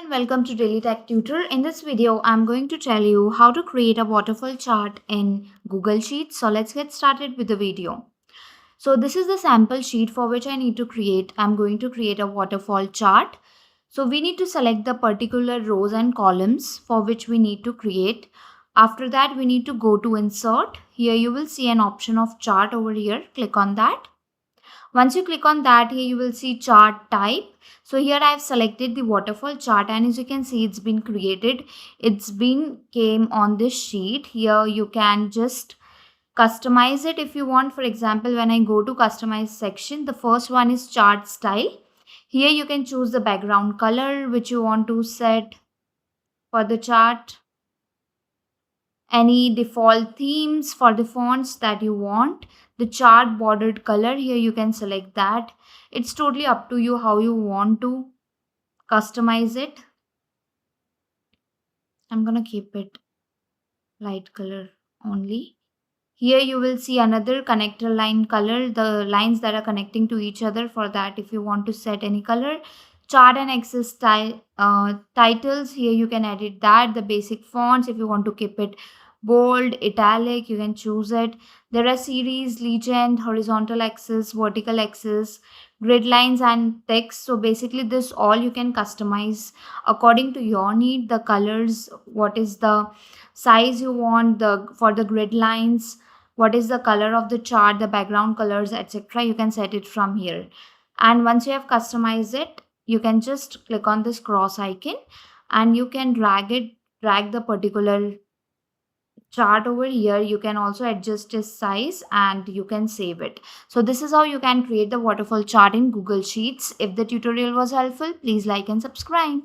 and welcome to Daily Tech Tutor. In this video, I'm going to tell you how to create a waterfall chart in Google Sheets. So let's get started with the video. So this is the sample sheet for which I need to create. I'm going to create a waterfall chart. So we need to select the particular rows and columns for which we need to create. After that, we need to go to insert. Here you will see an option of chart over here. Click on that. Once you click on that, here you will see chart type. So here I have selected the waterfall chart, and as you can see, it's been created. It's been came on this sheet. Here you can just customize it if you want. For example, when I go to customize section, the first one is chart style. Here you can choose the background color which you want to set for the chart. Any default themes for the fonts that you want. The chart bordered color, here you can select that. It's totally up to you how you want to customize it. I'm gonna keep it light color only. Here you will see another connector line color, the lines that are connecting to each other. For that, if you want to set any color, chart and access titles, here you can edit that. The basic fonts, if you want to keep it bold, italic, you can choose it. There are series, legend, horizontal axis, vertical axis, grid lines and text. So basically this all you can customize according to your need. The colors, what is the size you want, for the grid lines, what is the color of the chart, the background colors, etc. You can set it from here. And once you have customized it, you can just click on this cross icon and you can drag the particular chart over here. You can also adjust its size and you can save it. So this is how you can create the waterfall chart in Google Sheets. If the tutorial was helpful, please like and subscribe.